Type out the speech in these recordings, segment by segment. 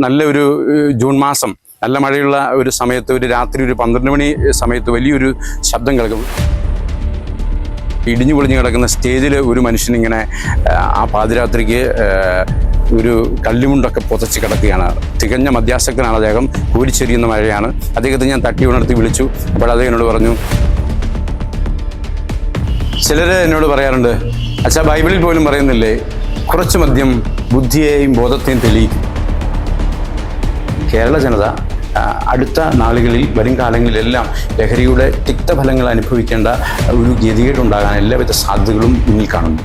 നല്ലൊരു ജൂൺ മാസം നല്ല മഴയുള്ള ഒരു സമയത്ത് ഒരു രാത്രി ഒരു 12 മണി സമയത്ത് വലിയൊരു ശബ്ദം കേൾക്കും. ഇടിഞ്ഞു പൊളിഞ്ഞു കിടക്കുന്ന സ്റ്റേജിൽ ഒരു മനുഷ്യനിങ്ങനെ ആ പാതിരാത്രിക്ക് ഒരു കല്ലുമുണ്ടൊക്കെ പുതച്ച് കിടക്കുകയാണ്. തികഞ്ഞ മദ്യാസക്തനാണ് അദ്ദേഹം. കൂരിച്ചെരിയുന്ന മഴയാണ്. അദ്ദേഹത്തെ ഞാൻ തട്ടി ഉണർത്തി വിളിച്ചു. അപ്പോൾ അദ്ദേഹം എന്നോട് പറഞ്ഞു, ചിലർ എന്നോട് പറയാറുണ്ട്, അച്ഛാ ബൈബിളിൽ പോലും പറയുന്നില്ലേ കുറച്ച് മദ്യം ബുദ്ധിയെയും ബോധത്തെയും തെളിയിക്കും. കേരള ജനത അടുത്ത നാളുകളിൽ വരും കാലങ്ങളിലെല്ലാം ലഹരിയുടെ തിക്തഫലങ്ങൾ അനുഭവിക്കേണ്ട ഒരു ഗതികേടുണ്ടാകാൻ എല്ലാവിധ സാധ്യതകളും മുന്നിൽ കാണുന്നു.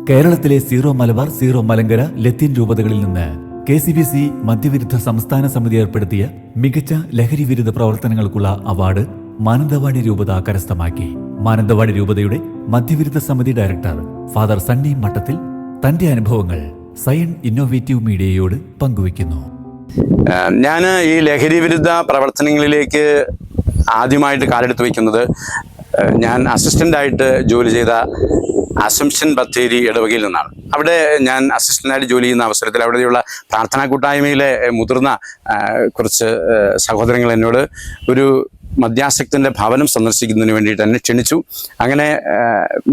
കേരളത്തിലെ സീറോ മലബാർ, സീറോ മലങ്കര, ലത്തീൻ രൂപതകളിൽ നിന്ന് KCBC മദ്യവിരുദ്ധ സംസ്ഥാന സമിതി ഏർപ്പെടുത്തിയ മികച്ച ലഹരി വിരുദ്ധ പ്രവർത്തനങ്ങൾക്കുള്ള അവാർഡ് മാനന്തവാടി രൂപത കരസ്ഥമാക്കി. മാനന്തവാടി രൂപതയുടെ മദ്യവിരുദ്ധ സമിതി ഡയറക്ടർ ഫാദർ സണ്ണി മട്ടത്തിൽ തന്റെ അനുഭവങ്ങൾ സയൻ ഇന്നോവേറ്റീവ് മീഡിയയോട് പങ്കുവയ്ക്കുന്നു. ഞാൻ ഈ ലഹരി വിരുദ്ധ പ്രവർത്തനങ്ങളിലേക്ക് ആദ്യമായിട്ട് കാലെടുത്ത് വയ്ക്കുന്നത് ഞാൻ അസിസ്റ്റൻ്റായിട്ട് ജോലി ചെയ്ത അസംഷൻ ബത്തേരി ഇടവകയിൽ നിന്നാണ്. അവിടെ ഞാൻ അസിസ്റ്റൻ്റായിട്ട് ജോലി ചെയ്യുന്ന അവസരത്തിൽ അവിടെയുള്ള പ്രാർത്ഥനാ കൂട്ടായ്മയിലെ മുതിർന്ന കുറച്ച് സഹോദരങ്ങൾ എന്നോട് ഒരു മദ്യാസക്തൻ്റെ ഭവനം സന്ദർശിക്കുന്നതിന് വേണ്ടിയിട്ട് എന്നെ ക്ഷണിച്ചു. അങ്ങനെ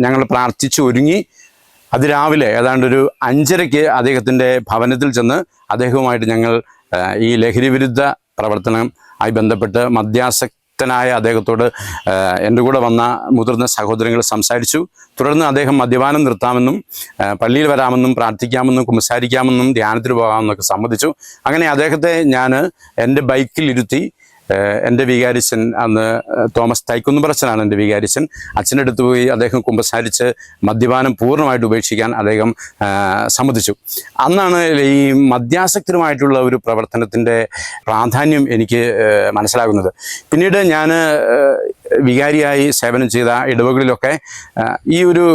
ഞങ്ങൾ പ്രാർത്ഥിച്ച് ഒരുങ്ങി അതിരാവിലെ ഏതാണ്ട് ഒരു 5:30 അദ്ദേഹത്തിൻ്റെ ഭവനത്തിൽ ചെന്ന് അദ്ദേഹവുമായിട്ട് ഞങ്ങൾ ഈ ലഹരി വിരുദ്ധ പ്രവർത്തനം ആയി ബന്ധപ്പെട്ട് മദ്യാസക്തനായ അദ്ദേഹത്തോട് എൻ്റെ കൂടെ വന്ന മുതിർന്ന സഹോദരങ്ങൾ സംസാരിച്ചു. തുടർന്ന് അദ്ദേഹം മദ്യപാനം നിർത്താമെന്നും പള്ളിയിൽ വരാമെന്നും പ്രാർത്ഥിക്കാമെന്നും കുമ്പസാരിക്കാമെന്നും ധ്യാനത്തിന് പോകാമെന്നൊക്കെ സമ്മതിച്ചു. അങ്ങനെ അദ്ദേഹത്തെ ഞാൻ എൻ്റെ ബൈക്കിൽ ഇരുത്തി എൻ്റെ വികാരിച്ചൻ, അന്ന് തോമസ് തൈക്കുന്നുപറച്ചനാണ് എൻ്റെ വികാരിച്ചൻ, അച്ഛൻ്റെ അടുത്ത് പോയി അദ്ദേഹം കുമ്പസാരിച്ച് മദ്യപാനം പൂർണ്ണമായിട്ട് ഉപേക്ഷിക്കാൻ അദ്ദേഹം സമ്മതിച്ചു. അന്നാണ് ഈ മദ്യാസക്തരുമായിട്ടുള്ള ഒരു പ്രവർത്തനത്തിൻ്റെ പ്രാധാന്യം എനിക്ക് മനസ്സിലാകുന്നത്. പിന്നീട് ഞാൻ വികാരിയായി സേവനം ചെയ്ത ഇടവകളിലൊക്കെ ഈ ഒരു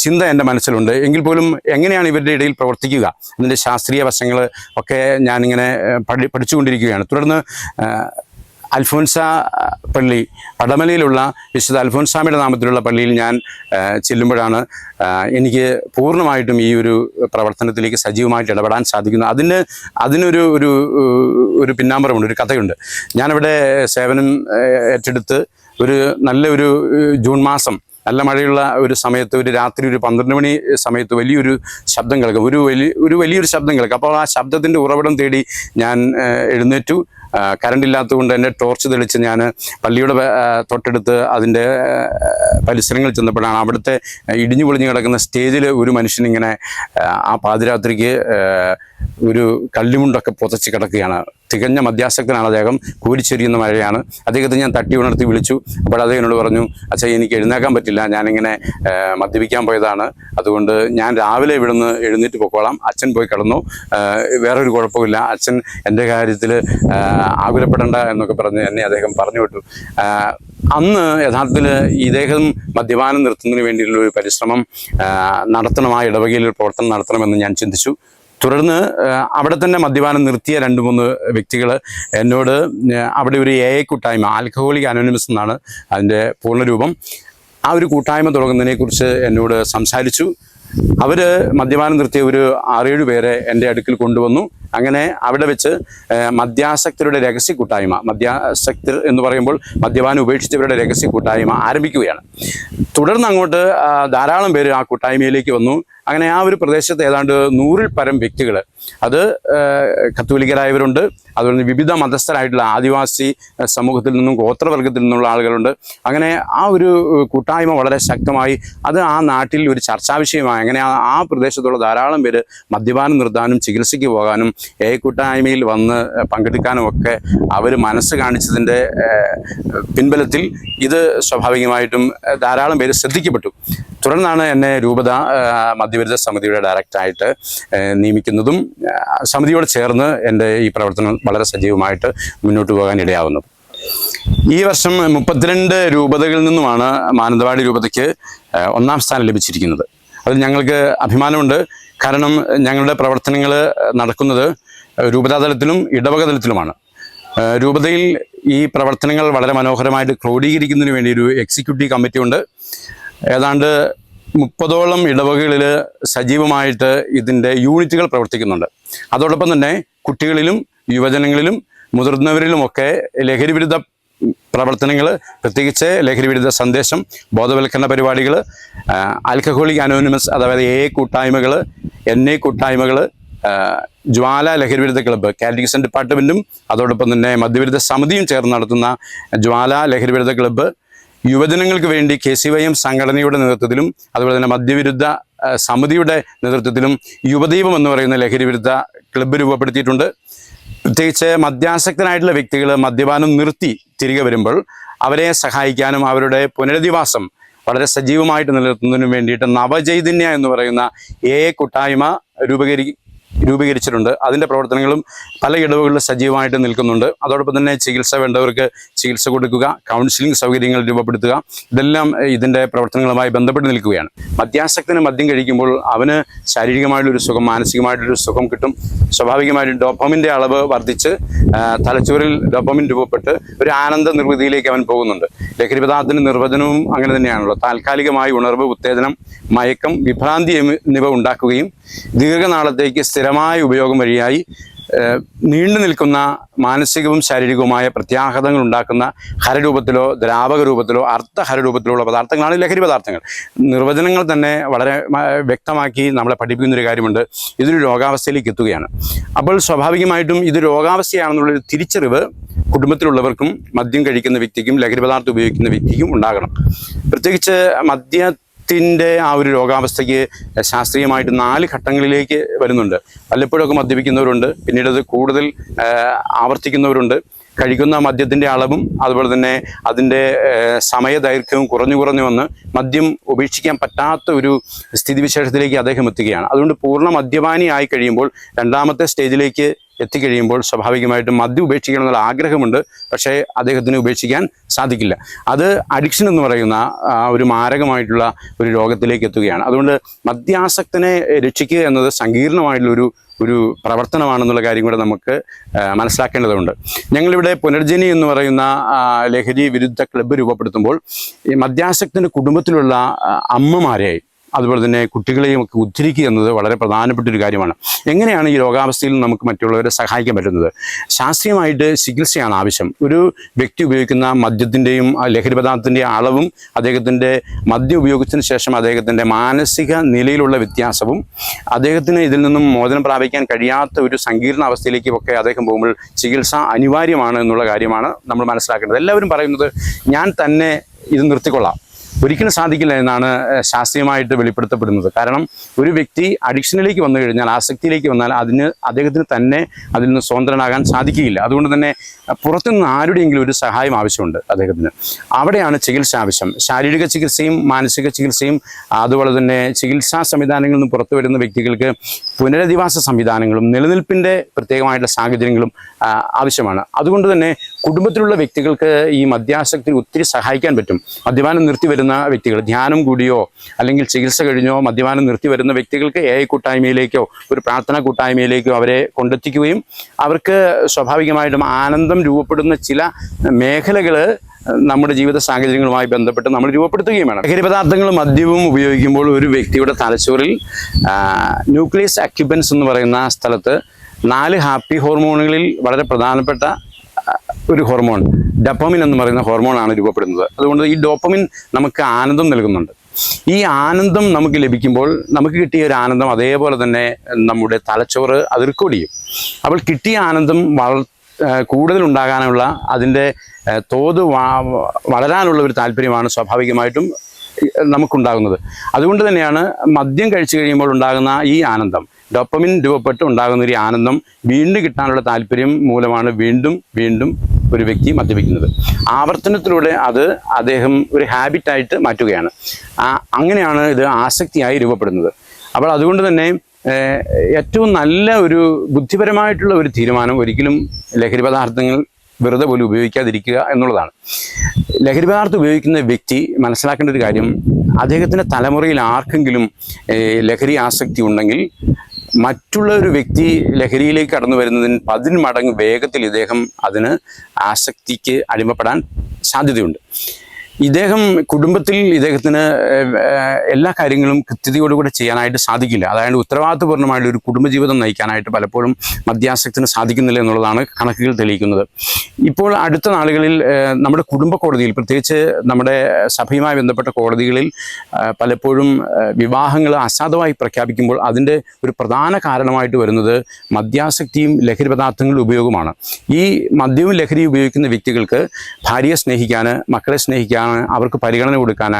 ചിന്ത എൻ്റെ മനസ്സിലുണ്ട്. എങ്കിൽ പോലും എങ്ങനെയാണ് ഇവരുടെ ഇടയിൽ പ്രവർത്തിക്കുക അതിൻ്റെ ശാസ്ത്രീയ വശങ്ങൾ ഒക്കെ ഞാനിങ്ങനെ പഠിച്ചുകൊണ്ടിരിക്കുകയാണ്. തുടർന്ന് അൽഫോൻസ പള്ളി, പടമലയിലുള്ള വിശുദ്ധ അൽഫോൻസാമയുടെ നാമത്തിലുള്ള പള്ളിയിൽ ഞാൻ ചെല്ലുമ്പോഴാണ് എനിക്ക് പൂർണ്ണമായിട്ടും ഈ ഒരു പ്രവർത്തനത്തിലേക്ക് സജീവമായിട്ട് ഇടപെടാൻ സാധിക്കുന്നത്. അതിനൊരു ഒരു പിന്നാമ്പറമുണ്ട്, ഒരു കഥയുണ്ട്. ഞാനവിടെ സേവനം ഏറ്റെടുത്ത് നല്ലൊരു ജൂൺ മാസം നല്ല മഴയുള്ള ഒരു സമയത്ത് ഒരു രാത്രി ഒരു 12 മണി സമയത്ത് വലിയൊരു ശബ്ദം കേൾക്കും. വലിയൊരു ശബ്ദം കേൾക്കും. അപ്പോൾ ആ ശബ്ദത്തിൻ്റെ ഉറവിടം തേടി ഞാൻ എഴുന്നേറ്റു. കറണ്ട് ഇല്ലാത്തതുകൊണ്ട് എൻ്റെ ടോർച്ച് തെളിച്ച് ഞാൻ പള്ളിയുടെ തൊട്ടടുത്ത് അതിൻ്റെ പരിസരങ്ങളിൽ ചെന്നപ്പോഴാണ് അവിടുത്തെ ഇടിഞ്ഞു പൊളിഞ്ഞു കിടക്കുന്ന സ്റ്റേജിൽ ഒരു മനുഷ്യനിങ്ങനെ ആ പാതിരാത്രിക്ക് ഒരു കല്ലുമുണ്ടൊക്കെ പുതച്ച് കിടക്കുകയാണ്. തികഞ്ഞ മദ്യാസക്തനാണ് അദ്ദേഹം. കൂരിച്ചെരിയുന്ന മഴയാണ്. അദ്ദേഹത്തെ ഞാൻ തട്ടി ഉണർത്തി വിളിച്ചു. അപ്പോൾ അദ്ദേഹം എന്നോട് പറഞ്ഞു, അച്ഛാ എനിക്ക് എഴുന്നേക്കാൻ പറ്റില്ല, ഞാനിങ്ങനെ മദ്യപിക്കാൻ പോയതാണ്, അതുകൊണ്ട് ഞാൻ രാവിലെ ഇവിടുന്ന് എഴുന്നേറ്റ് പൊക്കോളാം, അച്ഛൻ പോയി കിടന്നു, വേറൊരു കുഴപ്പമില്ല, അച്ഛൻ എൻ്റെ കാര്യത്തിൽ ആകുലപ്പെടേണ്ട എന്നൊക്കെ പറഞ്ഞ് എന്നെ അദ്ദേഹം പറഞ്ഞു വിട്ടു. അന്ന് യഥാർത്ഥത്തിൽ ഇദ്ദേഹം മദ്യപാനം നിർത്തുന്നതിന് വേണ്ടിയുള്ള ഒരു പരിശ്രമം നടത്തണം, ആ ഇടവകയിൽ പ്രവർത്തനം നടത്തണമെന്ന് ഞാൻ ചിന്തിച്ചു. തുടർന്ന് അവിടെ തന്നെ മദ്യപാനം നിർത്തിയ 2-3 വ്യക്തികൾ എന്നോട് അവിടെ ഒരു AA കൂട്ടായ്മ, ആൽക്കഹോളിക് അനോണിമസ് എന്നാണ് അതിൻ്റെ പൂർണ്ണരൂപം, ആ ഒരു കൂട്ടായ്മ തുടങ്ങുന്നതിനെക്കുറിച്ച് എന്നോട് സംസാരിച്ചു. അവർ മദ്യപാനം നിർത്തിയ ഒരു 6-7 പേരെ എൻ്റെ അടുക്കൽ കൊണ്ടുവന്നു. അങ്ങനെ അവിടെ വെച്ച് മദ്യാസക്തരുടെ രഹസ്യ കൂട്ടായ്മ, മദ്യാസക്തർ എന്ന് പറയുമ്പോൾ മദ്യപാനം ഉപേക്ഷിച്ചവരുടെ രഹസ്യ കൂട്ടായ്മ ആരംഭിക്കുകയാണ്. തുടർന്ന് അങ്ങോട്ട് ധാരാളം പേര് ആ കൂട്ടായ്മയിലേക്ക് വന്നു. അങ്ങനെ ആ ഒരു പ്രദേശത്ത് ഏതാണ്ട് 100-ൽ പരം വ്യക്തികൾ, അത് കത്തോലിക്കരായവരുണ്ട്, അതുപോലെ വിവിധ മതസ്ഥരായിട്ടുള്ള ആദിവാസി സമൂഹത്തിൽ നിന്നും ഗോത്രവർഗത്തിൽ നിന്നുള്ള ആളുകളുണ്ട്. അങ്ങനെ ആ ഒരു കൂട്ടായ്മ വളരെ ശക്തമായി അത് ആ നാട്ടിൽ ഒരു ചർച്ചാ വിഷയമായി. അങ്ങനെ ആ പ്രദേശത്തുള്ള ധാരാളം പേര് മദ്യപാനം നിർത്താനും ചികിത്സയ്ക്ക് പോകാനും കൂട്ടായ്മയിൽ വന്ന് പങ്കെടുക്കാനും ഒക്കെ അവർ മനസ്സ് കാണിച്ചതിൻ്റെ പിൻബലത്തിൽ ഇത് സ്വാഭാവികമായിട്ടും ധാരാളം പേര് ശ്രദ്ധിക്കപ്പെട്ടു. തുടർന്നാണ് എന്നെ രൂപത മദ്യവിരുദ്ധ സമിതിയുടെ ഡയറക്ടറായിട്ട് നിയമിക്കുന്നതും സമിതിയോട് ചേർന്ന് എൻ്റെ ഈ പ്രവർത്തനം വളരെ സജീവമായിട്ട് മുന്നോട്ട് പോകാൻ ഇടയാവുന്നത്. ഈ വർഷം 32 രൂപതകളിൽ നിന്നുമാണ് മാനന്തവാടി രൂപതയ്ക്ക് 1-ാം സ്ഥാനം ലഭിച്ചിരിക്കുന്നത്. അതിൽ ഞങ്ങൾക്ക് അഭിമാനമുണ്ട്. കാരണം ഞങ്ങളുടെ പ്രവർത്തനങ്ങൾ നടക്കുന്നത് രൂപതാതലത്തിലും ഇടവകതലത്തിലുമാണ്. രൂപതയിൽ ഈ പ്രവർത്തനങ്ങൾ വളരെ മനോഹരമായിട്ട് ക്രോഡീകരിക്കുന്നതിന് വേണ്ടി ഒരു എക്സിക്യൂട്ടീവ് കമ്മിറ്റി ഉണ്ട്. ഏതാണ്ട് 30ഓളം ഇടവകകളിൽ സജീവമായിട്ട് ഇതിൻ്റെ യൂണിറ്റുകൾ പ്രവർത്തിക്കുന്നുണ്ട്. അതോടൊപ്പം തന്നെ കുട്ടികളിലും യുവജനങ്ങളിലും മുതിർന്നവരിലുമൊക്കെ ലഹരിവിരുദ്ധ പ്രവർത്തനങ്ങൾ, പ്രത്യേകിച്ച് ലഹരിവിരുദ്ധ സന്ദേശം, ബോധവൽക്കരണ പരിപാടികൾ, ആൽക്കഹോളിക് അനോണിമസ് അതായത് കൂട്ടായ്മകൾ, കൂട്ടായ്മകൾ, ജ്വാല ലഹരിവിരുദ്ധ ക്ലബ്ബ്, കാറ്റഗിസം ഡിപ്പാർട്ട്മെൻറ്റും അതോടൊപ്പം തന്നെ മദ്യവിരുദ്ധ സമിതിയും ചേർന്ന് നടത്തുന്ന ജ്വാല ലഹരിവിരുദ്ധ ക്ലബ്ബ്, യുവജനങ്ങൾക്ക് വേണ്ടി KCYM സംഘടനയുടെ നേതൃത്വത്തിലും അതുപോലെ തന്നെ മദ്യവിരുദ്ധ സമിതിയുടെ നേതൃത്വത്തിലും യുവദീപം എന്ന് പറയുന്ന ലഹരിവിരുദ്ധ ക്ലബ്ബ് രൂപപ്പെടുത്തിയിട്ടുണ്ട്. പ്രത്യേകിച്ച് മദ്യാസക്തനായിട്ടുള്ള വ്യക്തികൾ മദ്യപാനം നിർത്തി തിരികെ വരുമ്പോൾ അവരെ സഹായിക്കാനും അവരുടെ പുനരധിവാസം വളരെ സജീവമായിട്ട് നിലനിർത്തുന്നതിനും വേണ്ടിയിട്ട് നവചൈതന്യ എന്ന് പറയുന്ന കൂട്ടായ്മ രൂപീകരിച്ചിട്ടുണ്ട്. അതിൻ്റെ പ്രവർത്തനങ്ങളും പല ഇടവുകളിൽ സജീവമായിട്ട് നിൽക്കുന്നുണ്ട്. അതോടൊപ്പം തന്നെ ചികിത്സ വേണ്ടവർക്ക് ചികിത്സ കൊടുക്കുക, കൗൺസിലിംഗ് സൗകര്യങ്ങൾ രൂപപ്പെടുത്തുക, ഇതെല്ലാം ഇതിൻ്റെ പ്രവർത്തനങ്ങളുമായി ബന്ധപ്പെട്ട് നിൽക്കുകയാണ്. മദ്യാസക്തന് മദ്യം കഴിക്കുമ്പോൾ അവന് ശാരീരികമായിട്ടൊരു സുഖം, മാനസികമായിട്ടൊരു സുഖം കിട്ടും. സ്വാഭാവികമായിട്ടും ഡോപ്പമിൻ്റെ അളവ് വർദ്ധിച്ച് തലച്ചോറിൽ ഡോപ്പമിൻ രൂപപ്പെട്ട് ഒരു ആനന്ദ നിർവൃതിയിലേക്ക് അവൻ പോകുന്നുണ്ട്. ലഹരി പദാർത്ഥത്തിൻ്റെ നിർവചനവും അങ്ങനെ തന്നെയാണല്ലോ. താൽക്കാലികമായി ഉണർവ്, ഉത്തേജനം, മയക്കം, വിഭ്രാന്തി എന്നിവ ഉണ്ടാക്കുകയും ദീർഘനാളത്തേക്ക് സ്ഥിരമായ ഉപയോഗം വഴിയായി നീണ്ടു നിൽക്കുന്ന മാനസികവും ശാരീരികവുമായ പ്രത്യാഘാതങ്ങൾ ഉണ്ടാക്കുന്ന ഹരരൂപത്തിലോ ദ്രാവക രൂപത്തിലോ അർത്ഥഹരരൂപത്തിലുള്ള പദാർത്ഥങ്ങളാണ് ലഹരി പദാർത്ഥങ്ങൾ. നിർവചനങ്ങൾ തന്നെ വളരെ വ്യക്തമാക്കി നമ്മളെ പഠിപ്പിക്കുന്നൊരു കാര്യമുണ്ട്. ഇതൊരു രോഗാവസ്ഥയിലേക്ക് എത്തുകയാണ്. അപ്പോൾ സ്വാഭാവികമായിട്ടും ഇത് രോഗാവസ്ഥയാണെന്നുള്ളൊരു തിരിച്ചറിവ് കുടുംബത്തിലുള്ളവർക്കും മദ്യം കഴിക്കുന്ന വ്യക്തിക്കും ലഹരി പദാർത്ഥം ഉപയോഗിക്കുന്ന വ്യക്തിക്കും ഉണ്ടാകണം. പ്രത്യേകിച്ച് മദ്യത്തിൻ്റെ ആ ഒരു രോഗാവസ്ഥയ്ക്ക് ശാസ്ത്രീയമായിട്ട് 4 ഘട്ടങ്ങളിലേക്ക് വരുന്നുണ്ട്. വല്ലപ്പോഴൊക്കെ മദ്യപിക്കുന്നവരുണ്ട്, പിന്നീട് അത് കൂടുതൽ ആവർത്തിക്കുന്നവരുണ്ട്. കഴിക്കുന്ന മദ്യത്തിൻ്റെ അളവും അതുപോലെ തന്നെ അതിൻ്റെ സമയദൈർഘ്യവും കുറഞ്ഞു വന്ന് മദ്യം ഉപേക്ഷിക്കാൻ പറ്റാത്ത ഒരു സ്ഥിതിവിശേഷത്തിലേക്ക് അദ്ദേഹം എത്തുകയാണ്. അതുകൊണ്ട് പൂർണ്ണ മദ്യപാനി ആയി കഴിയുമ്പോൾ രണ്ടാമത്തെ സ്റ്റേജിലേക്ക് എത്തിക്കഴിയുമ്പോൾ സ്വാഭാവികമായിട്ടും മദ്യം ഉപേക്ഷിക്കണം എന്നുള്ള ആഗ്രഹമുണ്ട്. പക്ഷേ അദ്ദേഹത്തിന് ഉപേക്ഷിക്കാൻ സാധിക്കില്ല. അത് അഡിക്ഷൻ എന്ന് പറയുന്ന ഒരു മാരകമായിട്ടുള്ള ഒരു രോഗത്തിലേക്ക് എത്തുകയാണ്. അതുകൊണ്ട് മദ്യാസക്തനെ രക്ഷിക്കുക എന്നത് സങ്കീർണമായിട്ടുള്ളൊരു പ്രവർത്തനമാണെന്നുള്ള കാര്യം കൂടെ നമുക്ക് മനസ്സിലാക്കേണ്ടതുണ്ട്. ഞങ്ങളിവിടെ പുനർജനി എന്ന് പറയുന്ന ലഹരി വിരുദ്ധ ക്ലബ്ബ് രൂപപ്പെടുത്തുമ്പോൾ ഈ മദ്യാസക്തൻ്റെ കുടുംബത്തിലുള്ള അമ്മമാരെയും അതുപോലെ തന്നെ കുട്ടികളെയും ഒക്കെ ഉദ്ധരിക്കുക എന്നത് വളരെ പ്രധാനപ്പെട്ടൊരു കാര്യമാണ്. എങ്ങനെയാണ് ഈ രോഗാവസ്ഥയിൽ നമുക്ക് മറ്റുള്ളവരെ സഹായിക്കാൻ പറ്റുന്നത്? ശാസ്ത്രീയമായിട്ട് ചികിത്സയാണ് ആവശ്യം. ഒരു വ്യക്തി ഉപയോഗിക്കുന്ന മദ്യത്തിൻ്റെയും ലഹരി പദാർത്ഥത്തിൻ്റെയും അളവും അദ്ദേഹത്തിൻ്റെ മദ്യം ഉപയോഗത്തിന് ശേഷം അദ്ദേഹത്തിൻ്റെ മാനസിക നിലയിലുള്ള വ്യത്യാസവും അദ്ദേഹത്തിന് ഇതിൽ നിന്നും മോചനം പ്രാപിക്കാൻ കഴിയാത്ത ഒരു സങ്കീർണ അവസ്ഥയിലേക്കൊക്കെ അദ്ദേഹം പോകുമ്പോൾ ചികിത്സ അനിവാര്യമാണ് എന്നുള്ള കാര്യമാണ് നമ്മൾ മനസ്സിലാക്കേണ്ടത്. എല്ലാവരും പറയുന്നത് ഞാൻ തന്നെ ഇത് നിർത്തിക്കൊള്ളാം, ഒരിക്കലും സാധിക്കില്ല എന്നാണ് ശാസ്ത്രീയമായിട്ട് വെളിപ്പെടുത്തപ്പെടുന്നത്. കാരണം ഒരു വ്യക്തി അഡിക്ഷനിലേക്ക് വന്നു കഴിഞ്ഞാൽ, ആസക്തിയിലേക്ക് വന്നാൽ അദ്ദേഹത്തിന് തന്നെ അതിൽ നിന്ന് സ്വതന്ത്രനാകാൻ സാധിക്കുകയില്ല. അതുകൊണ്ട് തന്നെ പുറത്തുനിന്ന് ആരുടെയെങ്കിലും ഒരു സഹായം ആവശ്യമുണ്ട് അദ്ദേഹത്തിന്. അവിടെയാണ് ചികിത്സ ആവശ്യം. ശാരീരിക ചികിത്സയും മാനസിക ചികിത്സയും അതുപോലെ തന്നെ ചികിത്സാ സംവിധാനങ്ങളിൽ നിന്ന് പുറത്തു വരുന്ന വ്യക്തികൾക്ക് പുനരധിവാസ സംവിധാനങ്ങളും നിലനിൽപ്പിൻ്റെ പ്രത്യേകമായിട്ടുള്ള സാഹചര്യങ്ങളും ആവശ്യമാണ്. അതുകൊണ്ട് തന്നെ കുടുംബത്തിലുള്ള വ്യക്തികൾക്ക് ഈ മദ്യാസക്തി ഒത്തിരി സഹായിക്കാൻ പറ്റും. മദ്യപാനം നിർത്തി വരുന്ന വ്യക്തികൾ, ധ്യാനം കൂടിയോ അല്ലെങ്കിൽ ചികിത്സ കഴിഞ്ഞോ മദ്യപാനം നിർത്തി വരുന്ന വ്യക്തികൾക്ക് കൂട്ടായ്മയിലേക്കോ ഒരു പ്രാർത്ഥനാ കൂട്ടായ്മയിലേക്കോ അവരെ കൊണ്ടെത്തിക്കുകയും അവർക്ക് സ്വാഭാവികമായിട്ടും ആനന്ദം രൂപപ്പെടുന്ന ചില മേഖലകൾ നമ്മുടെ ജീവിത സാഹചര്യങ്ങളുമായി ബന്ധപ്പെട്ട് നമ്മൾ രൂപപ്പെടുത്തുകയും വേണം. ലഹരി പദാർത്ഥങ്ങളും മദ്യവും ഉപയോഗിക്കുമ്പോൾ ഒരു വ്യക്തിയുടെ തലച്ചോറിൽ ന്യൂക്ലിയസ് അക്യുബൻസ് എന്ന് പറയുന്ന സ്ഥലത്ത് 4 ഹാപ്പി ഹോർമോണുകളിൽ വളരെ പ്രധാനപ്പെട്ട ഒരു ഹോർമോൺ ഡോപ്പമിൻ എന്ന് പറയുന്ന ഹോർമോണാണ് രൂപപ്പെടുന്നത്. അതുകൊണ്ട് ഈ ഡോപ്പമിൻ നമുക്ക് ആനന്ദം നൽകുന്നുണ്ട്. ഈ ആനന്ദം നമുക്ക് ലഭിക്കുമ്പോൾ നമുക്ക് കിട്ടിയ ഒരു ആനന്ദം അതേപോലെ തന്നെ നമ്മുടെ തലച്ചോറ് അത് റെക്കോർഡ് ചെയ്യും. അപ്പോൾ കിട്ടിയ ആനന്ദം കൂടുതൽ ഉണ്ടാകാനുള്ള അതിൻ്റെ തോത് വളരാനുള്ള ഒരു താല്പര്യമാണ് സ്വാഭാവികമായിട്ടും നമുക്കുണ്ടാകുന്നത്. അതുകൊണ്ട് തന്നെയാണ് മദ്യം കഴിച്ചു കഴിയുമ്പോൾ ഉണ്ടാകുന്ന ഈ ആനന്ദം, ഡോപ്പമിൻ രൂപപ്പെട്ട് ഉണ്ടാകുന്ന ഒരു ആനന്ദം വീണ്ടും കിട്ടാനുള്ള താല്പര്യം മൂലമാണ് വീണ്ടും ഒരു വ്യക്തി മദ്യപിക്കുന്നത്. ആവർത്തനത്തിലൂടെ അദ്ദേഹം ഒരു ഹാബിറ്റായിട്ട് മാറ്റുകയാണ്. അങ്ങനെയാണ് ഇത് ആസക്തിയായി രൂപപ്പെടുന്നത്. അപ്പോൾ അതുകൊണ്ട് തന്നെ ഏറ്റവും നല്ല ഒരു ബുദ്ധിപരമായിട്ടുള്ള ഒരു തീരുമാനം ഒരിക്കലും ലഹരി പദാർത്ഥങ്ങൾ വെറുതെ പോലും ഉപയോഗിക്കാതിരിക്കുക എന്നുള്ളതാണ്. ലഹരി പദാർത്ഥം ഉപയോഗിക്കുന്ന വ്യക്തി മനസ്സിലാക്കേണ്ട ഒരു കാര്യം, അദ്ദേഹത്തിൻ്റെ തലമുറയിൽ ആർക്കെങ്കിലും ലഹരി ആസക്തി ഉണ്ടെങ്കിൽ മറ്റുള്ള ഒരു വ്യക്തി ലഹരിയിലേക്ക് കടന്നു വരുന്നതിന് 10 മടങ്ങ് വേഗത്തിൽ ഇദ്ദേഹം അതിന് ആസക്തിക്ക് അടിമപ്പെടാൻ സാധ്യതയുണ്ട്. ഇദ്ദേഹം കുടുംബത്തിൽ ഇദ്ദേഹത്തിന് എല്ലാ കാര്യങ്ങളും കൃത്യതയോടുകൂടെ ചെയ്യാനായിട്ട് സാധിക്കില്ല. അതായത് ഉത്തരവാദിത്വപൂർണ്ണമായിട്ട് ഒരു കുടുംബജീവിതം നയിക്കാനായിട്ട് പലപ്പോഴും മദ്യാസക്തിന് സാധിക്കുന്നില്ല എന്നുള്ളതാണ് കണക്കുകൾ തെളിയിക്കുന്നത്. ഇപ്പോൾ അടുത്ത നാളുകളിൽ നമ്മുടെ കുടുംബ കോടതിയിൽ, പ്രത്യേകിച്ച് നമ്മുടെ സഭയുമായി ബന്ധപ്പെട്ട കോടതികളിൽ പലപ്പോഴും വിവാഹങ്ങൾ അസാധുവായി പ്രഖ്യാപിക്കുമ്പോൾ അതിൻ്റെ ഒരു പ്രധാന കാരണമായിട്ട് വരുന്നത് മദ്യാസക്തിയും ലഹരി പദാർത്ഥങ്ങളുടെ ഉപയോഗമാണ്. ഈ മദ്യവും ലഹരിയും ഉപയോഗിക്കുന്ന വ്യക്തികൾക്ക് ഭാര്യയെ സ്നേഹിക്കാൻ, മക്കളെ സ്നേഹിക്കാൻ, അവർക്ക് പരിഗണന കൊടുക്കാൻ,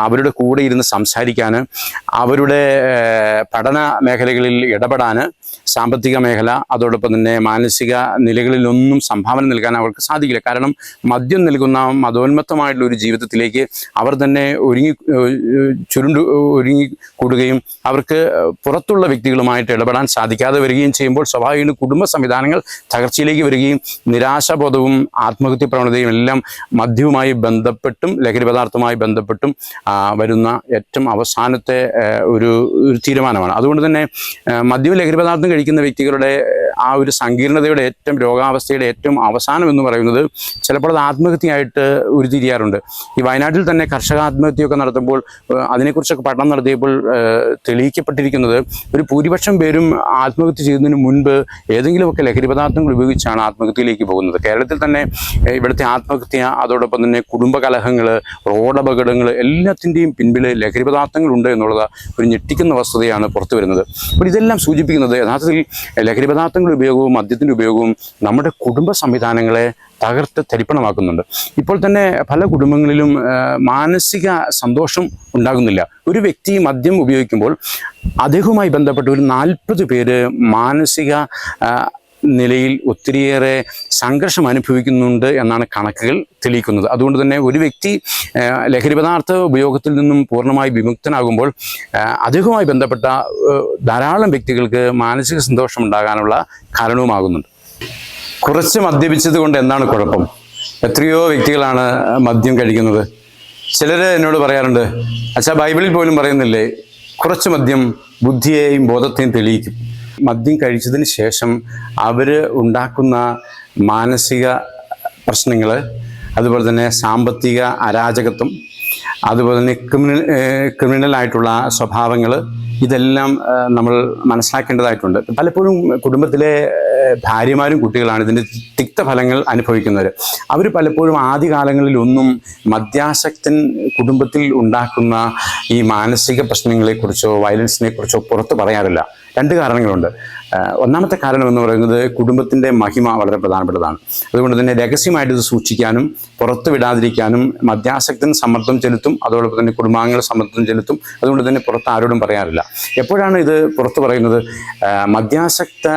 അവരുടെ കൂടെ ഇരുന്ന് സംസാരിക്കാൻ, അവരുടെ പഠന മേഖലകളിൽ ഇടപെടാൻ, സാമ്പത്തിക മേഖല, അതോടൊപ്പം തന്നെ മാനസിക നിലകളിലൊന്നും സംഭാവന നൽകാൻ അവർക്ക് സാധിക്കില്ല. കാരണം മദ്യം നൽകുന്ന മതോന്മത്തമായിട്ടുള്ള ഒരു ജീവിതത്തിലേക്ക് അവർ തന്നെ ഒരുങ്ങിക്കൂടുകയും അവർക്ക് പുറത്തുള്ള വ്യക്തികളുമായിട്ട് ഇടപെടാൻ സാധിക്കാതെ വരികയും ചെയ്യുമ്പോൾ സ്വാഭാവികമായും കുടുംബ സംവിധാനങ്ങൾ തകർച്ചയിലേക്ക് വരികയും നിരാശാബോധവും ആത്മഹത്യ പ്രവണതയും എല്ലാം മദ്യവുമായി ബന്ധപ്പെട്ടും ലഹരി പദാർത്ഥവുമായി ബന്ധപ്പെട്ടും വരുന്ന ഏറ്റവും അവസാനത്തെ ഒരു തീരുമാനമാണ്. അതുകൊണ്ട് തന്നെ മദ്യവും ലഹരി പദാർത്ഥം കഴിക്കുന്ന വ്യക്തികളുടെ ആ ഒരു സങ്കീർണതയുടെ ഏറ്റവും രോഗാവസ്ഥയുടെ ഏറ്റവും അവസാനം എന്ന് പറയുന്നത് ചിലപ്പോൾ അത് ആത്മഹത്യയായിട്ട് ഉരുത്തിരിയാറുണ്ട്. ഈ വയനാട്ടിൽ തന്നെ കർഷക ആത്മഹത്യയൊക്കെ നടത്തുമ്പോൾ അതിനെക്കുറിച്ചൊക്കെ പഠനം നടത്തിയപ്പോൾ തെളിയിക്കപ്പെട്ടിരിക്കുന്നത് ഒരു ഭൂരിപക്ഷം പേരും ആത്മഹത്യ ചെയ്യുന്നതിന് മുൻപ് ഏതെങ്കിലുമൊക്കെ ലഹരി പദാർത്ഥങ്ങൾ ഉപയോഗിച്ചാണ് ആത്മഹത്യയിലേക്ക് പോകുന്നത്. കേരളത്തിൽ തന്നെ ഇവിടുത്തെ ആത്മഹത്യ, അതോടൊപ്പം തന്നെ കുടുംബകലഹങ്ങൾ, റോഡപകടങ്ങൾ എല്ലാത്തിൻ്റെയും പിൻപിൽ ലഹരി പദാർത്ഥങ്ങളുണ്ട് എന്നുള്ളത് ഒരു ഞെട്ടിക്കുന്ന വസ്തുതയാണ് പുറത്തു വരുന്നത്. അപ്പോൾ ഇതെല്ലാം സൂചിപ്പിക്കുന്നത് യഥാർത്ഥത്തിൽ ലഹരി പദാർത്ഥങ്ങളുടെ ഉപയോഗവും മദ്യത്തിൻ്റെ ഉപയോഗവും നമ്മുടെ കുടുംബ സംവിധാനങ്ങളെ തകർത്ത് തരിപ്പണമാക്കുന്നുണ്ട്. ഇപ്പോൾ തന്നെ പല കുടുംബങ്ങളിലും മാനസിക സന്തോഷം ഉണ്ടാകുന്നില്ല. ഒരു വ്യക്തി മദ്യം ഉപയോഗിക്കുമ്പോൾ അദ്ദേഹവുമായി ബന്ധപ്പെട്ട ഒരു 40 പേര് മാനസിക നിലയിൽ ഒത്തിരിയേറെ സംഘർഷം അനുഭവിക്കുന്നുണ്ട് എന്നാണ് കണക്കുകൾ തെളിയിക്കുന്നത്. അതുകൊണ്ട് തന്നെ ഒരു വ്യക്തി ലഹരി പദാർത്ഥ ഉപയോഗത്തിൽ നിന്നും പൂർണ്ണമായി വിമുക്തനാകുമ്പോൾ അദ്ദേഹവുമായി ബന്ധപ്പെട്ട ധാരാളം വ്യക്തികൾക്ക് മാനസിക സന്തോഷം ഉണ്ടാകാനുള്ള കാരണവുമാകുന്നുണ്ട്. കുറച്ച് മദ്യപിച്ചത് കൊണ്ട് എന്താണ് കുഴപ്പം? എത്രയോ വ്യക്തികളാണ് മദ്യം കഴിക്കുന്നത്. ചിലർ എന്നോട് പറയാറുണ്ട്, അച്ഛാ ബൈബിളിൽ പോലും പറയുന്നില്ലേ കുറച്ച് മദ്യം ബുദ്ധിയെയും ബോധത്തെയും തെളിയിക്കും. മദ്യം കഴിച്ചതിന് ശേഷം അവർ ഉണ്ടാക്കുന്ന മാനസിക പ്രശ്നങ്ങൾ, അതുപോലെ തന്നെ സാമ്പത്തിക അരാജകത്വം, അതുപോലെ തന്നെ ക്രിമിനലായിട്ടുള്ള സ്വഭാവങ്ങൾ, ഇതെല്ലാം നമ്മൾ മനസ്സിലാക്കേണ്ടതായിട്ടുണ്ട്. പലപ്പോഴും കുടുംബത്തിലെ ഭാര്യമാരും കുട്ടികളാണ് ഇതിൻ്റെ തിക്തഫലങ്ങൾ അനുഭവിക്കുന്നവർ. അവർ പലപ്പോഴും ആദ്യകാലങ്ങളിലൊന്നും മദ്യാസക്തൻ കുടുംബത്തിൽ ഉണ്ടാക്കുന്ന ഈ മാനസിക പ്രശ്നങ്ങളെക്കുറിച്ചോ വയലൻസിനെ കുറിച്ചോ പുറത്ത് പറയാറില്ല. 2 കാരണങ്ങളുണ്ട്. ഒന്നാമത്തെ കാരണം എന്ന് പറയുന്നത് കുടുംബത്തിൻ്റെ മഹിമ വളരെ പ്രധാനപ്പെട്ടതാണ്. അതുകൊണ്ട് തന്നെ രഹസ്യമായിട്ട് ഇത് സൂക്ഷിക്കാനും പുറത്ത് വിടാതിരിക്കാനും മദ്യാസക്തൻ സമ്മർദ്ദം ചെലുത്തും, അതോടൊപ്പം തന്നെ കുടുംബാംഗങ്ങൾ സമ്മർദ്ദം ചെലുത്തും. അതുകൊണ്ട് തന്നെ പുറത്ത് ആരോടും പറയാറില്ല. എപ്പോഴാണ് ഇത് പുറത്ത് പറയുന്നത്? മദ്യാസക്ത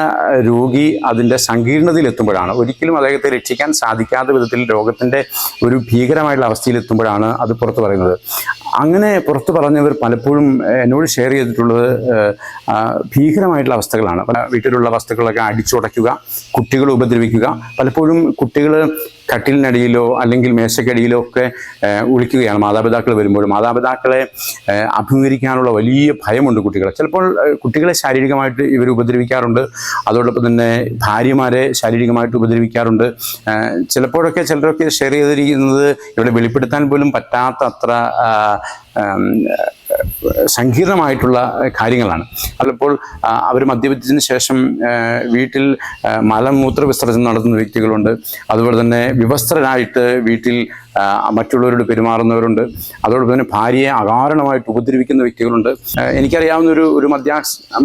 രോഗി അതിൻ്റെ സങ്കീർണതയിലെത്തുമ്പോഴാണ്, ഒരിക്കലും അദ്ദേഹത്തെ രക്ഷിക്കാൻ സാധിക്കാത്ത വിധത്തിൽ രോഗത്തിൻ്റെ ഒരു ഭീകരമായിട്ടുള്ള അവസ്ഥയിലെത്തുമ്പോഴാണ് അത് പുറത്ത് പറയുന്നത്. അങ്ങനെ പുറത്ത് പറഞ്ഞവർ പലപ്പോഴും എന്നോട് ഷെയർ ചെയ്തിട്ടുള്ളത് ഭീകരമായിട്ടുള്ള അവസ്ഥകളാണ്. വീട്ടിലുള്ള വസ്തുക്കളൊക്കെ അടിച്ചുടയ്ക്കുക, കുട്ടികളെ ഉപദ്രവിക്കുക. പലപ്പോഴും കുട്ടികൾ കട്ടിലിനടിയിലോ അല്ലെങ്കിൽ മേശക്കടിയിലോ ഒക്കെ ഒളിക്കുകയാണ് മാതാപിതാക്കൾ വരുമ്പോൾ. മാതാപിതാക്കളെ അഭിമുഖീകരിക്കാനുള്ള വലിയ ഭയമുണ്ട് കുട്ടികളെ. ചിലപ്പോൾ കുട്ടികളെ ശാരീരികമായിട്ട് ഇവർ ഉപദ്രവിക്കാറുണ്ട്, അതോടൊപ്പം തന്നെ ഭാര്യമാരെ ശാരീരികമായിട്ട് ഉപദ്രവിക്കാറുണ്ട്. ചിലപ്പോഴൊക്കെ ചിലരൊക്കെ ഷെയർ ചെയ്തിരിക്കുന്നത് ഇവിടെ വെളിപ്പെടുത്താൻ പോലും പറ്റാത്ത അത്ര സങ്കീർണമായിട്ടുള്ള കാര്യങ്ങളാണ്. പലപ്പോൾ അവർ മദ്യപിച്ചതിന് ശേഷം വീട്ടിൽ മലമൂത്ര വിസർജനം നടത്തുന്ന വ്യക്തികളുണ്ട്. അതുപോലെ തന്നെ വിവസ്ത്രരായിട്ട് വീട്ടിൽ മറ്റുള്ളവരോട് പെരുമാറുന്നവരുണ്ട്. അതോടൊപ്പം തന്നെ ഭാര്യയെ അകാരണമായിട്ട് ഉപദ്രവിക്കുന്ന വ്യക്തികളുണ്ട്. എനിക്കറിയാവുന്ന ഒരു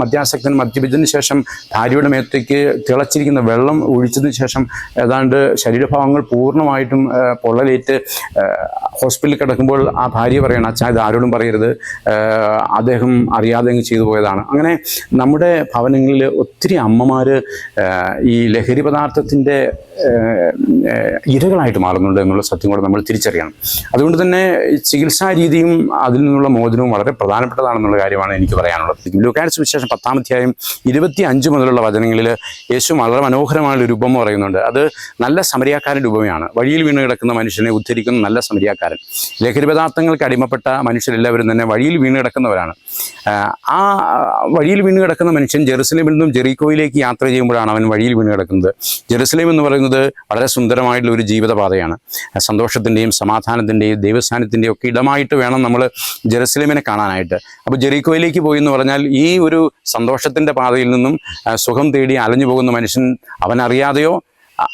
മദ്യാസക്തൻ മദ്യപിച്ചതിന് ശേഷം ഭാര്യയുടെ മേത്തേക്ക് തിളച്ചിരിക്കുന്ന വെള്ളം ഒഴിച്ചതിന് ശേഷം ഏതാണ്ട് ശരീരഭാഗങ്ങൾ പൂർണ്ണമായിട്ടും പൊള്ളലേറ്റ് ഹോസ്പിറ്റലിൽ കിടക്കുമ്പോൾ ആ ഭാര്യ പറയണം, അച്ഛാ ഇത് ആരോടും പറയരുത്, അദ്ദേഹം അറിയാതെ അങ്ങ് ചെയ്തു പോയതാണ്. അങ്ങനെ നമ്മുടെ ഭവനങ്ങളിൽ ഒത്തിരി അമ്മമാർ ഈ ലഹരി പദാർത്ഥത്തിൻ്റെ ഇരകളായിട്ട് മാറുന്നുണ്ട് എന്നുള്ള സത്യം കൂടെ നമ്മൾ തിരിച്ചറിയണം. അതുകൊണ്ട് തന്നെ ചികിത്സാ രീതിയും അതിൽ നിന്നുള്ള മോചനവും വളരെ പ്രധാനപ്പെട്ടതാണെന്നുള്ള കാര്യമാണ് എനിക്ക് പറയാനുള്ളത്. ലൂക്കായുടെ സുവിശേഷം 10-ാം അധ്യായം 25 മുതലുള്ള വചനങ്ങളിൽ യേശു വളരെ മനോഹരമായൊരു ഉപമ പറയുന്നുണ്ട്. അത് നല്ല സമരിയാക്കാരൻ്റെ ഉപമയാണ്. വഴിയിൽ വീണ് കിടക്കുന്ന മനുഷ്യനെ ഉദ്ധരിക്കുന്ന നല്ല സമരിയാക്കാരൻ. ലഹരി പദാർത്ഥങ്ങൾക്ക് അടിമപ്പെട്ട മനുഷ്യരെല്ലാവരും തന്നെ വഴിയിൽ വീണ് കിടക്കുന്നവരാണ്. ആ വഴിയിൽ വീണ് കിടക്കുന്ന മനുഷ്യൻ ജെറുസലേമിൽ നിന്നും ജെറീക്കോയിലേക്ക് യാത്ര ചെയ്യുമ്പോഴാണ് അവൻ വഴിയിൽ വീണ് കിടക്കുന്നത്. ജെറുസലേം എന്ന് പറയുന്നത് വളരെ സുന്ദരമായിട്ടുള്ള ഒരു ജീവിതപാതയാണ്. സന്തോഷത്തിൻ്റെ സന്തോഷത്തിൻ്റെയും സമാധാനത്തിൻ്റെയും ദൈവസാന്നിധ്യത്തിൻ്റെയും ഒക്കെ ഇടമായിട്ട് വേണം നമ്മൾ ജെറുസലേമിനെ കാണാനായിട്ട്. അപ്പോൾ ജെറീക്കോയിലേക്ക് പോയി എന്ന് പറഞ്ഞാൽ ഈ ഒരു സന്തോഷത്തിൻ്റെ പാതയിൽ നിന്നും സുഖം തേടി അലഞ്ഞു പോകുന്ന മനുഷ്യൻ അവനറിയാതെയോ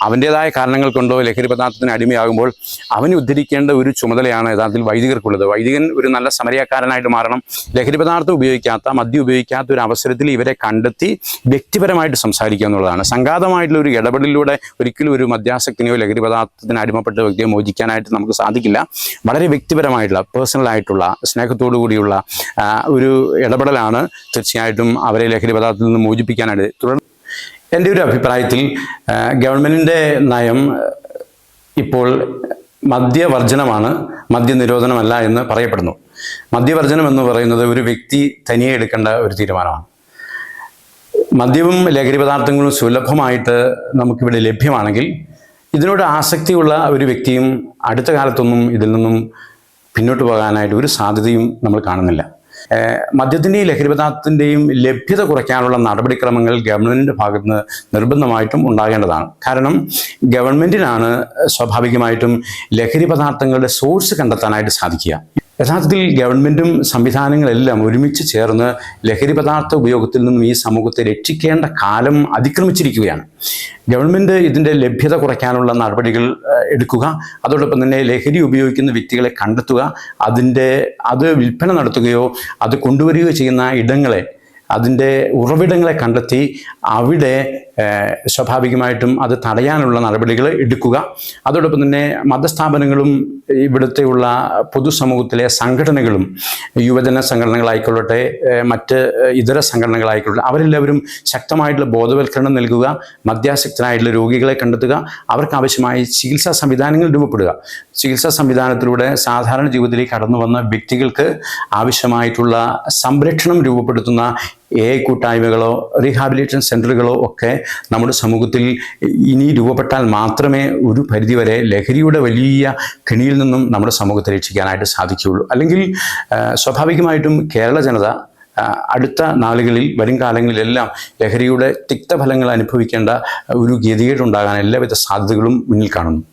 അവൻ്റേതായ കാരണങ്ങൾ കൊണ്ടോ ലഹരി പദാർത്ഥത്തിന് അടിമയാകുമ്പോൾ അവന് ഉദ്ധരിക്കേണ്ട ഒരു ചുമതലയാണ് യഥാർത്ഥത്തിൽ വൈദികർക്കുള്ളത്. വൈദികൻ ഒരു നല്ല സമരക്കാരനായിട്ട് മാറണം. ലഹരി പദാർത്ഥം ഉപയോഗിക്കാത്ത, മദ്യം ഉപയോഗിക്കാത്ത ഒരു അവസരത്തിൽ ഇവരെ കണ്ടെത്തി വ്യക്തിപരമായിട്ട് സംസാരിക്കുക എന്നുള്ളതാണ്. സംഘാതമായിട്ടുള്ള ഒരു ഇടപെടലിലൂടെ ഒരിക്കലും ഒരു മദ്യാസക്തിനെയോ ലഹരി പദാർത്ഥത്തിന് അടിമപ്പെട്ട വ്യക്തിയെ മോചിക്കാനായിട്ട് നമുക്ക് സാധിക്കില്ല. വളരെ വ്യക്തിപരമായിട്ടുള്ള, പേഴ്സണലായിട്ടുള്ള, സ്നേഹത്തോടു കൂടിയുള്ള ഒരു ഇടപെടലാണ് തീർച്ചയായിട്ടും അവരെ ലഹരി പദാർത്ഥത്തിൽ നിന്ന് മോചിപ്പിക്കാനായിട്ട്. തുടർന്ന് എൻ്റെ ഒരു അഭിപ്രായത്തിൽ ഗവൺമെൻറ്റിൻ്റെ നയം ഇപ്പോൾ മദ്യവർജനമാണ്, മദ്യനിരോധനമല്ല എന്ന് പറയപ്പെടുന്നു. മദ്യവർജനം എന്ന് പറയുന്നത് ഒരു വ്യക്തി തനിയെ എടുക്കേണ്ട ഒരു തീരുമാനമാണ്. മദ്യവും ലഹരി പദാർത്ഥങ്ങളും സുലഭമായിട്ട് നമുക്കിവിടെ ലഭ്യമാണെങ്കിൽ ഇതിനോട് ആസക്തിയുള്ള ഒരു വ്യക്തിയും അടുത്ത കാലത്തൊന്നും ഇതിൽ നിന്നും പിന്നോട്ട് പോകാനായിട്ട് ഒരു സാധ്യതയും നമ്മൾ കാണുന്നില്ല. മദ്യത്തിൻ്റെയും ലഹരി പദാർത്ഥത്തിൻ്റെയും ലഭ്യത കുറയ്ക്കാനുള്ള നടപടിക്രമങ്ങൾ ഗവൺമെൻറ്റിൻ്റെ ഭാഗത്ത് നിന്ന് നിർബന്ധമായിട്ടും ഉണ്ടാകേണ്ടതാണ്. കാരണം ഗവൺമെൻറ്റിനാണ് സ്വാഭാവികമായിട്ടും ലഹരി പദാർത്ഥങ്ങളുടെ സോഴ്സ് കണ്ടെത്താനായിട്ട് സാധിക്കുക. യഥാർത്ഥത്തിൽ ഗവൺമെൻറ്റും സംവിധാനങ്ങളെല്ലാം ഒരുമിച്ച് ചേർന്ന് ലഹരി പദാർത്ഥ ഉപയോഗത്തിൽ നിന്നും ഈ സമൂഹത്തെ രക്ഷിക്കേണ്ട കാലം അതിക്രമിച്ചിരിക്കുകയാണ്. ഗവൺമെൻറ് ഇതിൻ്റെ ലഭ്യത കുറയ്ക്കാനുള്ള നടപടികൾ എടുക്കുക, അതോടൊപ്പം തന്നെ ലഹരി ഉപയോഗിക്കുന്ന വ്യക്തികളെ കണ്ടെത്തുക, അത് വിൽപ്പന നടത്തുകയോ അത് കൊണ്ടുവരികയോ ചെയ്യുന്ന ഇടങ്ങളെ, അതിൻ്റെ ഉറവിടങ്ങളെ കണ്ടെത്തി അവിടെ സ്വാഭാവികമായിട്ടും അത് തടയാനുള്ള നടപടികൾ എടുക്കുക. അതോടൊപ്പം തന്നെ മതസ്ഥാപനങ്ങളും ഇവിടുത്തെയുള്ള പൊതുസമൂഹത്തിലെ സംഘടനകളും, യുവജന സംഘടനകളായിക്കൊള്ളട്ടെ, മറ്റ് ഇതര സംഘടനകളായിക്കൊള്ളട്ടെ, അവരെല്ലാവരും ശക്തമായിട്ടുള്ള ബോധവൽക്കരണം നൽകുക, മദ്യാസക്തരായിട്ടുള്ള രോഗികളെ കണ്ടെത്തുക, അവർക്ക് ആവശ്യമായ ചികിത്സാ സംവിധാനങ്ങൾ രൂപപ്പെടുക. ചികിത്സാ സംവിധാനത്തിലൂടെ സാധാരണ ജീവിതത്തിലേക്ക് കടന്നു വന്ന വ്യക്തികൾക്ക് ആവശ്യമായിട്ടുള്ള സംരക്ഷണം രൂപപ്പെടുത്തുന്ന കൂട്ടായ്മകളോ റീഹാബിലിറ്റേഷൻ സെൻ്ററുകളോ ഒക്കെ നമ്മുടെ സമൂഹത്തിൽ ഇനി രൂപപ്പെട്ടാൽ മാത്രമേ ഒരു പരിധിവരെ ലഹരിയുടെ വലിയ കെണിയിൽ നിന്നും നമ്മുടെ സമൂഹത്തെ രക്ഷിക്കാനായിട്ട് സാധിക്കുകയുള്ളൂ. അല്ലെങ്കിൽ സ്വാഭാവികമായിട്ടും കേരള ജനത അടുത്ത നാളുകളിൽ, വരും കാലങ്ങളിലെല്ലാം ലഹരിയുടെ തിക്തഫലങ്ങൾ അനുഭവിക്കേണ്ട ഒരു ഗതികേടുണ്ടാകാൻ എല്ലാവിധ സാധ്യതകളും മുന്നിൽ കാണുന്നു.